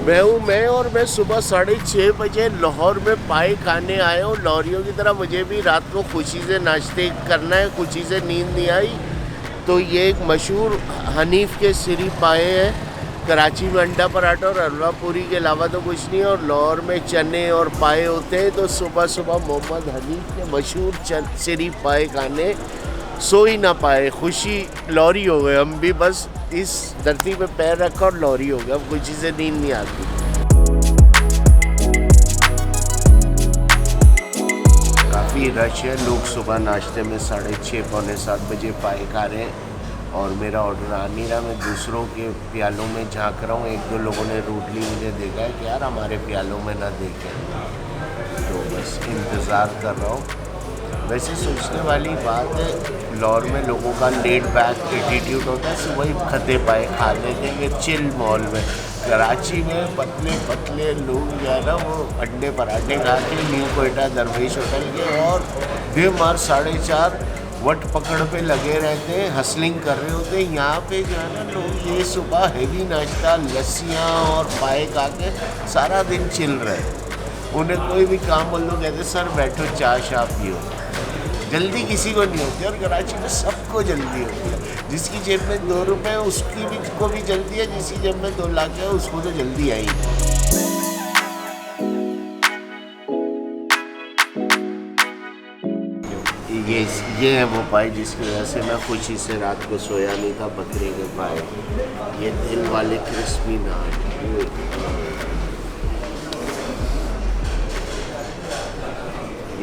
मैं सुबह 6:30 बजे लाहौर में पाए खाने आया हूँ। लाहौरियों की तरह मुझे भी रात को खुशी से नाश्ते करना है, खुशी से नींद नहीं आई। तो ये एक मशहूर हनीफ के सिरी पाए हैं। कराची में अंडा पराठा और हलवा पूरी के अलावा तो कुछ नहीं है, और लाहौर में चने और पाए होते हैं। तो सुबह सुबह मोहम्मद हनीफ के मशहूर सिरी पाए खाने, सो ही ना पाए। खुशी लाहौरी हो गए हम भी, बस इस धरती पे पैर रखा और लाहौरी हो गया। अब खुशी से नींद नहीं आती। काफ़ी रश है, लोग सुबह नाश्ते में 6:30 पौने 7 बजे पाए खा रहे हैं और मेरा ऑर्डर आ नहीं रहा। मैं दूसरों के प्यालों में झांक रहा हूँ। 1-2 लोगों ने रूटली मुझे देखा है कि यार हमारे प्यालों में ना देखें, तो बस इंतज़ार कर रहा हूँ। वैसे सोचने वाली बात है, लाहौर में लोगों का लेड बैक एटीट्यूड होता है, सुबह ही खते पाए खा लेते हैं, ये चिल माहौल में। कराची में पतले पतले लोग जो है ना, वो अंडे पराठे खा के न्यू कोयटा दरवेश होटल के और बेमार 4:30 वट पकड़ पे लगे रहते हैं, हसलिंग कर रहे होते हैं। यहाँ पे जो है ना, लोग ये सुबह हेवी नाश्ता, लस्सियाँ और पाए खा के सारा दिन चिल रहे हैं। उन्हें कोई भी काम बोल लो, कहते सर बैठो चाय शाह पियो। जल्दी किसी को नहीं होती, और कराची में सबको जल्दी होती है। जिसकी जेब में 2 रुपये उसकी भी को भी जल्दी है, जिसकी जेब में 2 लाख है उसको तो जल्दी आई। ये है वो पाए जिसकी वजह से मैं खुशी से रात को सोया नहीं था। बकरे के पाए, ये दिल वाले क्रिस्पी नान,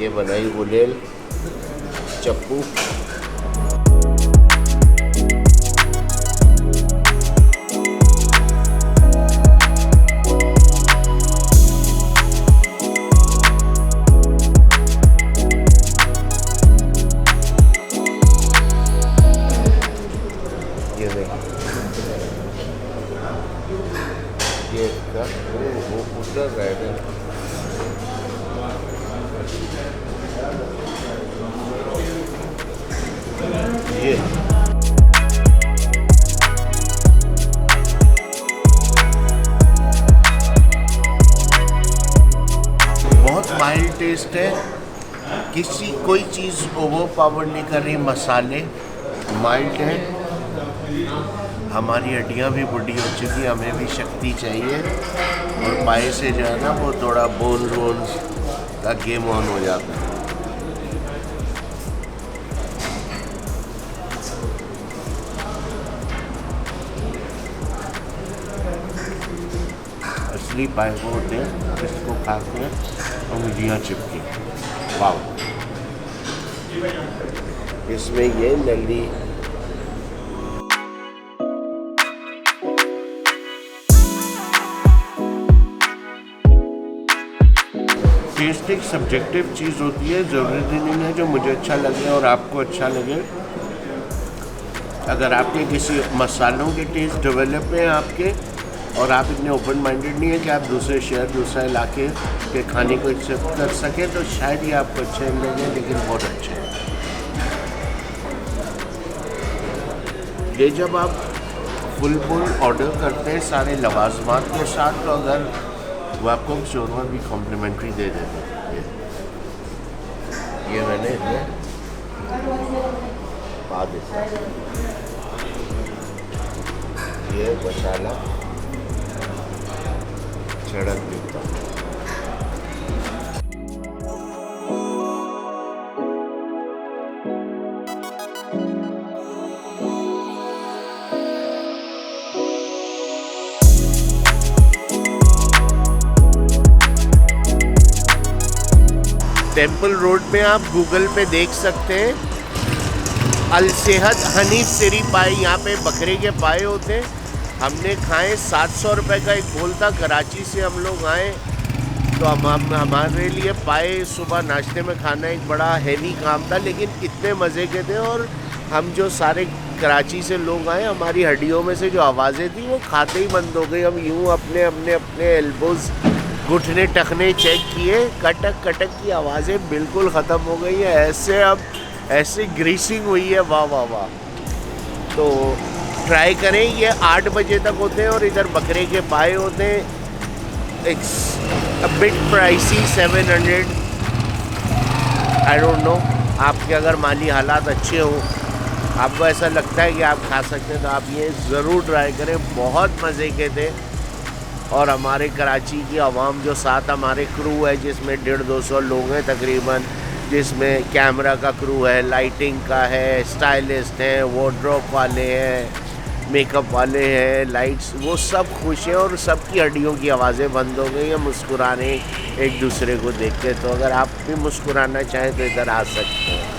ये बनाई गुलेल चप्पू। ये ये वो उधर रह ये बहुत माइल्ड टेस्ट है, कोई चीज़ ओवर पावर नहीं कर रही। मसाले माइल्ड है। हमारी हड्डियाँ भी बुढ़ी हो चुकी, हमें भी शक्ति चाहिए, और पाए से जो है ना वो थोड़ा बोन का गेम ऑन हो जाता है। असली पाए वो होते हैं जिसको खाते हैं उंगलियाँ चिपकी। वाव, इसमें ये नली टेस्ट एक सब्जेक्टिव चीज़ होती है। ज़रूरी नहीं है जो मुझे अच्छा लगे और आपको अच्छा लगे। अगर आपके किसी मसालों के टेस्ट डेवलप हैं आपके, और आप इतने ओपन माइंडेड नहीं है कि आप दूसरे शहर, दूसरे इलाके के खाने को एक्सेप्ट कर सकें, तो शायद ये आपको अच्छे लगे, लेकिन बहुत अच्छे हैं ये। जब आप फुल ऑर्डर करते हैं सारे लवाजमात के साथ, तो अगर वो आपको शोरमा भी कॉम्प्लीमेंट्री दे देते हैं। ये मैंने पा देता, ये मसाला झड़क देता। टेम्पल रोड में आप गूगल पे देख सकते हैं, अल सेहत हनीफ सिरी पाए। यहाँ पे बकरे के पाए होते हैं। हमने खाए, 700 रुपये का एक बोल था। कराची से हम लोग आए, तो हमारे लिए पाए सुबह नाश्ते में खाना एक बड़ा हैवी काम था, लेकिन इतने मज़े के थे। और हम जो सारे कराची से लोग आए, हमारी हड्डियों में से जो आवाज़ें थी वो खाते ही बंद हो गई। हम यूँ अपने अपने अपने एल्बोज़, घुटने टखने चेक किए, कटक कटक की आवाज़ें बिल्कुल ख़त्म हो गई है। ऐसे अब ऐसे ग्रीसिंग हुई है, वाह वाह वाह। तो ट्राई करें, ये 8 बजे तक होते हैं और इधर बकरे के पाए होते हैं। It's a bit pricey 700, I don't know. आपके अगर माली हालात अच्छे हो, आपको ऐसा लगता है कि आप खा सकते हैं, तो आप ये ज़रूर ट्राई करें। बहुत मज़े के थे। और हमारे कराची की आवाम जो साथ हमारे क्रू है, जिसमें 150-200 लोग हैं तकरीबन, जिसमें कैमरा का क्रू है, लाइटिंग का है, स्टाइलिस्ट हैं, वार्डरोब वाले हैं, मेकअप वाले हैं, लाइट्स, वो सब खुश हैं और सबकी हड्डियों की आवाज़ें बंद हो गई हैं मुस्कुराने एक दूसरे को देख के। तो अगर आप भी मुस्कुराना चाहें तो इधर आ सकते हैं।